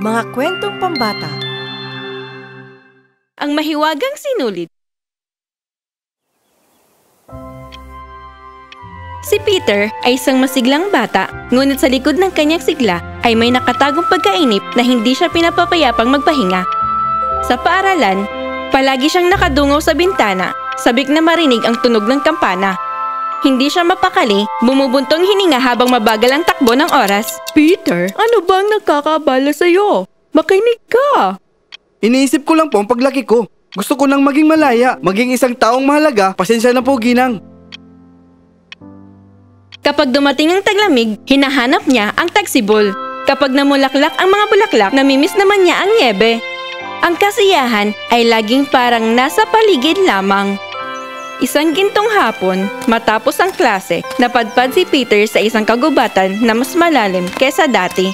Mga kwentong pambata. Ang mahiwagang sinulid. Si Peter ay isang masiglang bata, ngunit sa likod ng kanyang sigla ay may nakatagong pagkainip na hindi siya pinapapayapang magpahinga. Sa paaralan, palagi siyang nakadungaw sa bintana, sabik na marinig ang tunog ng kampana. Hindi siya mapakali, bumubuntong hininga habang mabagal ang takbo ng oras. Peter, ano bang nagkakabala sa'yo? Makinig ka! Iniisip ko lang po ang paglaki ko. Gusto ko nang maging malaya, maging isang taong mahalaga, pasensya na po ginang. Kapag dumating ang taglamig, hinahanap niya ang tagsibol. Kapag namulaklak ang mga bulaklak, namimiss naman niya ang niebe. Ang kasiyahan ay laging parang nasa paligid lamang. Isang gintong hapon, matapos ang klase, napadpad si Peter sa isang kagubatan na mas malalim kaysa dati.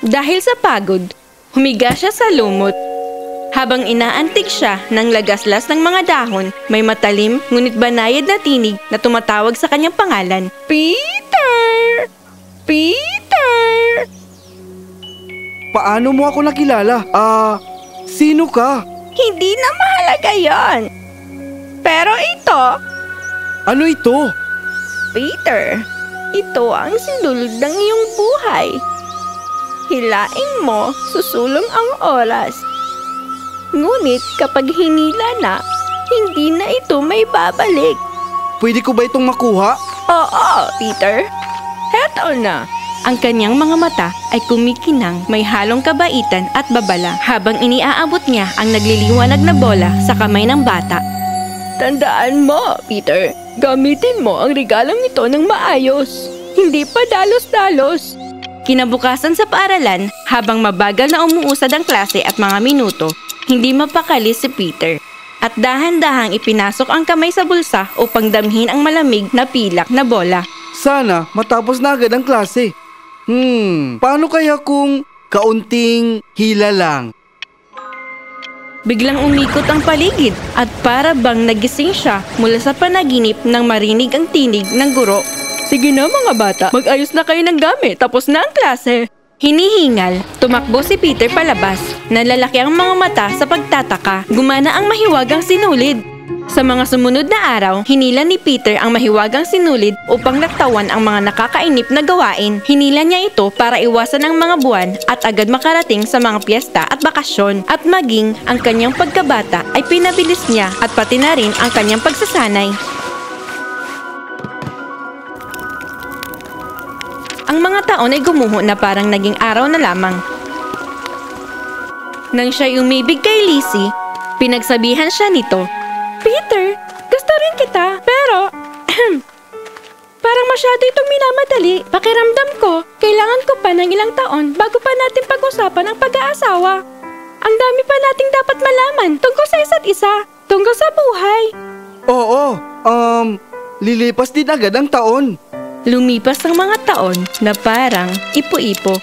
Dahil sa pagod, humiga siya sa lumot. Habang inaantig siya ng lagaslas ng mga dahon, may matalim ngunit banayad na tinig na tumatawag sa kanyang pangalan. Peter! Peter! Paano mo ako nakilala? Sino ka? Hindi na mahalaga yon. Pero ito, Ano ito? Peter, ito ang sinulid ng iyong buhay. Hilaing mo, susulong ang oras. Ngunit kapag hinila na, hindi na ito may babalik. Pwede ko ba itong makuha? Oo, Peter. Heto na. Ang kanyang mga mata ay kumikinang, may halong kabaitan at babala habang iniaabot niya ang nagliliwanag na bola sa kamay ng bata. Tandaan mo, Peter. Gamitin mo ang regalong ito ng maayos. Hindi pa dalos-dalos. Kinabukasan sa paaralan, habang mabagal na umuusad ang klase at mga minuto, hindi mapakali si Peter. At dahan-dahang ipinasok ang kamay sa bulsa upang damhin ang malamig na pilak na bola. Sana matapos na agad ang klase. Paano kaya kung kaunting hila lang? Biglang umikot ang paligid at para bang nagising siya mula sa panaginip nang marinig ang tinig ng guro. Sige na mga bata, mag-ayos na kayo ng gamit. Tapos na ang klase. Hinihingal, tumakbo si Peter palabas. Nalalaki ang mga mata sa pagtataka. Gumana ang mahiwagang sinulid. Sa mga sumunod na araw, hinila ni Peter ang mahiwagang sinulid upang laktawan ang mga nakakainip na gawain. Hinila niya ito para iwasan ang mga buwan at agad makarating sa mga piyesta at bakasyon. At maging ang kanyang pagkabata ay pinabilis niya at pati na rin ang kanyang pagsasanay. Ang mga taon ay gumuho na parang naging araw na lamang. Nang siya'y umibig kay Lizzie, pinagsabihan siya nito, Peter, gusto rin kita, pero parang masyado itong minamadali. Pakiramdam ko, kailangan ko pa ng ilang taon bago pa natin pag-usapan ang pag-aasawa. Ang dami pa nating dapat malaman tungkol sa isa't isa, tungkol sa buhay. Oo, lilipas din agad ang taon. Lumipas ang mga taon na parang ipo-ipo.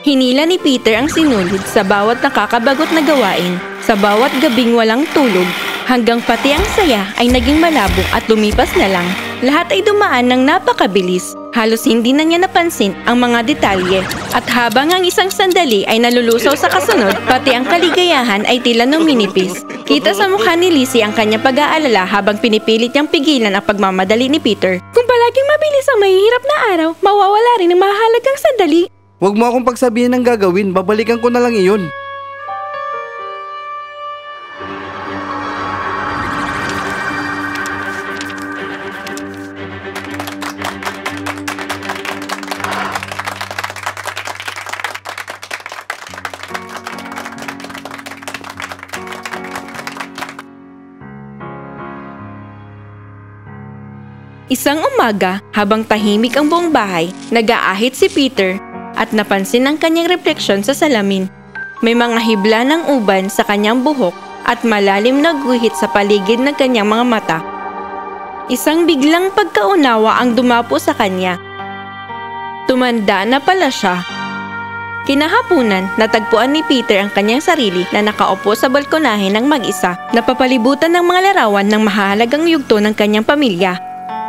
Hinila ni Peter ang sinulid sa bawat nakakabagot na gawain, sa bawat gabing walang tulog, hanggang pati ang saya ay naging malabo at lumipas na lang. Lahat ay dumaan ng napakabilis. Halos hindi na niya napansin ang mga detalye. At habang ang isang sandali ay nalulusaw sa kasunod, pati ang kaligayahan ay tila numinipis. Kita sa mukha ni Lizzie ang kanyang pag-aalala habang pinipilit niyang pigilan ang pagmamadali ni Peter. Kung palaging mabilis ang mahihirap na araw, mawawala rin ang mahalagang sandali. Huwag mo akong pagsabihin ng gagawin, babalikan ko na lang iyon. Isang umaga, habang tahimik ang buong bahay, nag-aahit si Peter at napansin ang kanyang refleksyon sa salamin. May mga hibla ng uban sa kanyang buhok at malalim na guhit sa paligid ng kanyang mga mata. Isang biglang pagkaunawa ang dumapo sa kanya. Tumanda na pala siya. Kinahapunan, natagpuan ni Peter ang kanyang sarili na nakaupo sa balkonahe ng mag-isa, napapalibutan ng mga larawan ng mahalagang yugto ng kanyang pamilya.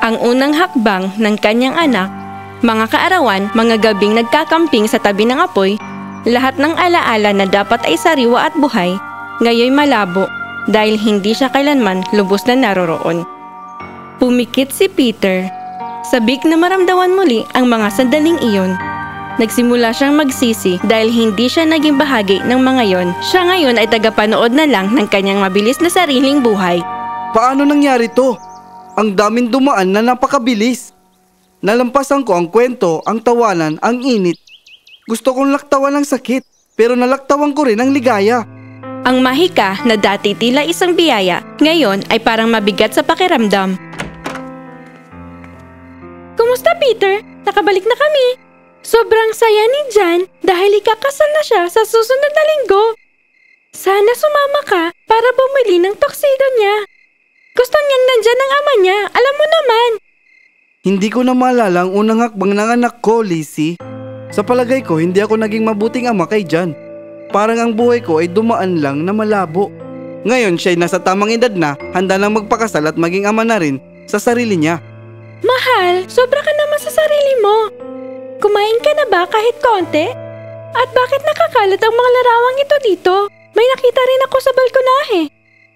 Ang unang hakbang ng kanyang anak, mga kaarawan, mga gabing nagkakamping sa tabi ng apoy, Lahat ng alaala na dapat ay sariwa at buhay, ngayon malabo dahil hindi siya kailanman lubos na naroroon. Pumikit si Peter. Sabik na maramdaman muli ang mga sandaling iyon. Nagsimula siyang magsisi dahil hindi siya naging bahagi ng mga yon. Siya ngayon ay tagapanood na lang ng kanyang mabilis na sariling buhay. Paano nangyari to? Ang daming dumaan na napakabilis. Nalampasan ko ang kwento, ang tawanan, ang init. Gusto kong laktawan ng sakit, pero nalaktawan ko rin ang ligaya. Ang mahika na dati tila isang biyaya, ngayon ay parang mabigat sa pakiramdam. Kumusta, Peter? Nakabalik na kami. Sobrang saya ni Jan dahil ikakasal na siya sa susunod na linggo. Sana sumama ka para bumili ng tuxedo niya. Gusto niyang nandyan ang ama niya, alam mo naman. Hindi ko na maalala ang unang hakbang ng anak ko, Lizzie. Sa palagay ko, hindi ako naging mabuting ama kay Jan. Parang ang buhay ko ay dumaan lang na malabo. Ngayon siya ay nasa tamang edad na, handa nang magpakasal at maging ama na rin sa sarili niya. Mahal, sobra ka naman sa sarili mo. Kumain ka na ba kahit konti? At bakit nakakalat ang mga larawang ito dito? May nakita rin ako sa balkonahe.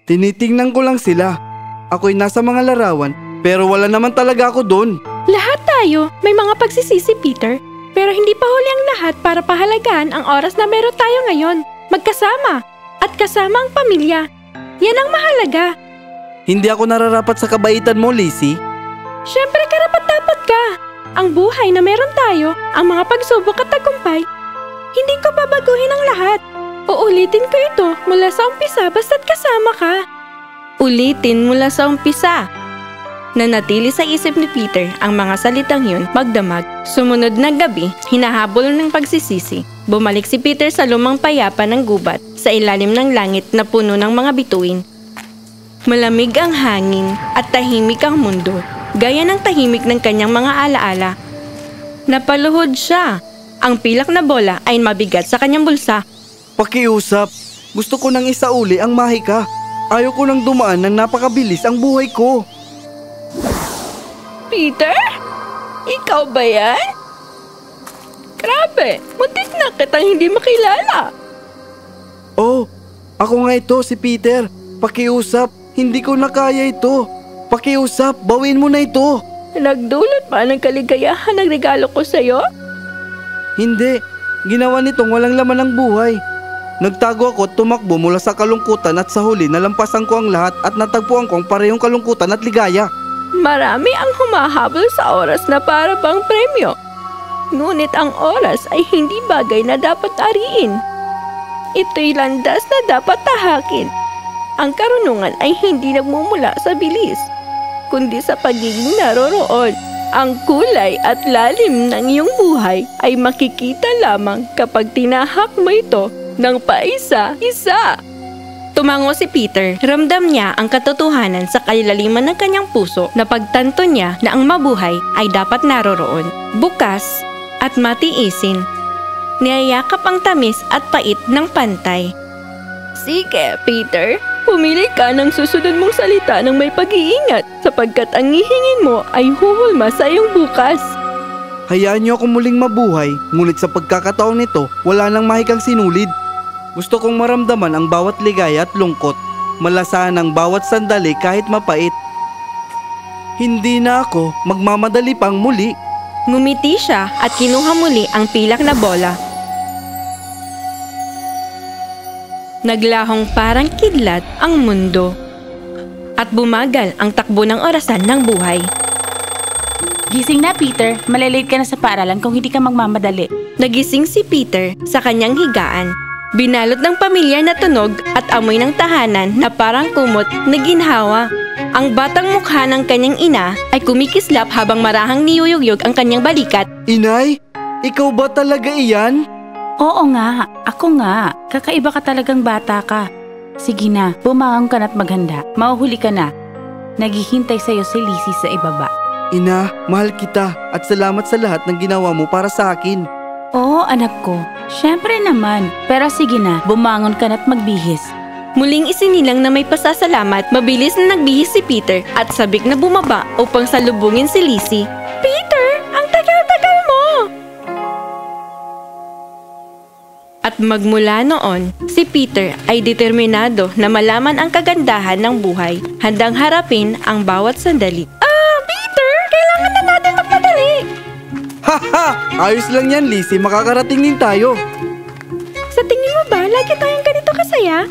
Tinitingnan ko lang sila. Ako'y nasa mga larawan, pero wala naman talaga ako doon. Lahat tayo may mga pagsisisi, Peter. Pero hindi pa huli ang lahat para pahalagaan ang oras na meron tayo ngayon. Magkasama at kasama ang pamilya. Yan ang mahalaga. Hindi ako nararapat sa kabaitan mo, Lizzie. Siyempre karapat-dapat ka. Ang buhay na meron tayo, ang mga pagsubok at tagumpay, hindi ko babaguhin ang lahat. Uulitin ko ito mula sa umpisa basta't kasama ka. Ulitin mula sa umpisa. Nanatili sa isip ni Peter ang mga salitang yun magdamag. Sumunod na gabi, hinahabol ng pagsisisi. Bumalik si Peter sa lumang payapa ng gubat sa ilalim ng langit na puno ng mga bituin. Malamig ang hangin at tahimik ang mundo. Gaya ng tahimik ng kanyang mga alaala. Napaluhod siya. Ang pilak na bola ay mabigat sa kanyang bulsa. Pakiusap. Gusto ko nang isauli ang mahika. Ayaw ko nang dumaan ng napakabilis ang buhay ko. Peter? Ikaw ba yan? Grabe, muntik na kitang hindi makilala. Oh, ako nga ito, si Peter. Pakiusap. Hindi ko na kaya ito. Pakiusap, bawin mo na ito. Nagdulot pa ng kaligayahan ang regalo ko sa'yo? Hindi, ginawa nitong walang laman ng buhay. Nagtago ako at tumakbo mula sa kalungkutan at sa huli nalampasan ko ang lahat at natagpuan ko ang parehong kalungkutan at ligaya. Marami ang humahabol sa oras na para bang premyo. Ngunit ang oras ay hindi bagay na dapat ariin. Ito'y landas na dapat tahakin. Ang karunungan ay hindi nagmumula sa bilis, kundi sa pagiging naroroon. Ang kulay at lalim ng iyong buhay ay makikita lamang kapag tinahak mo ito ng paisa-isa. Tumango si Peter. Ramdam niya ang katotohanan sa kailaliman ng kanyang puso na pagtanto niya na ang mabuhay ay dapat naroroon, bukas at matiisin. Niyayakap ang tamis at pait ng pantay. Sige, Peter. Pumili ka ng susunod mong salita ng may pag-iingat sapagkat ang hihingin mo ay huhulma sa iyong bukas. Hayaan niyo akong muling mabuhay, ngunit sa pagkakataong nito, wala nang mahikang sinulid. Gusto kong maramdaman ang bawat ligaya at lungkot, malasahan ang bawat sandali kahit mapait. Hindi na ako magmamadali pang muli. Ngumiti siya at kinuha muli ang pilak na bola. Naglahong parang kidlat ang mundo at bumagal ang takbo ng orasan ng buhay. Gising na, Peter. Malilate ka na sa paaralan kung hindi ka magmamadali. Nagising si Peter sa kanyang higaan. Binalot ng pamilya na tunog at amoy ng tahanan na parang kumot na ginhawa. Ang batang mukha ng kanyang ina ay kumikislap habang marahang niyuyugyog ang kanyang balikat. Inay, ikaw ba talaga iyan? Oo nga, ako nga. Kakaiba ka talagang bata ka. Sige na, bumangon ka na't maghanda. Mauhuli ka na. Naghihintay sa'yo si Lizzie sa ibaba. Ina, mahal kita at salamat sa lahat ng ginawa mo para sa akin. Oo, anak ko. Siyempre naman. Pero sige na, bumangon ka na't magbihis. Muling isinilang na may pasasalamat, mabilis na nagbihis si Peter at sabik na bumaba upang salubungin si Lizzie. Peter, ang tagal-tagal mo! At magmula noon, si Peter ay determinado na malaman ang kagandahan ng buhay, handang harapin ang bawat sandali. Peter! Kailangan na natin magmadali! Haha! Ayos lang yan, Lizzie. Makakarating din tayo. Sa tingin mo ba, lagi tayong ganito kasaya?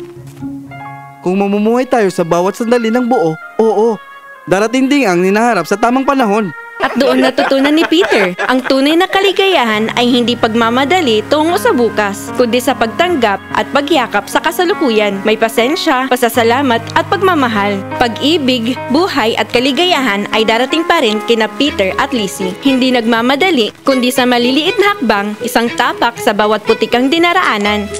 Kung mamumuhay tayo sa bawat sandali ng buo, oo. Darating din ang hinaharap sa tamang panahon. At doon natutunan ni Peter, ang tunay na kaligayahan ay hindi pagmamadali tungo sa bukas, kundi sa pagtanggap at pagyakap sa kasalukuyan. May pasensya, pasasalamat at pagmamahal. Pag-ibig, buhay at kaligayahan ay darating pa rin kina Peter at Lizzie. Hindi nagmamadali, kundi sa maliliit na hakbang, isang tapak sa bawat putikang dinaraanan.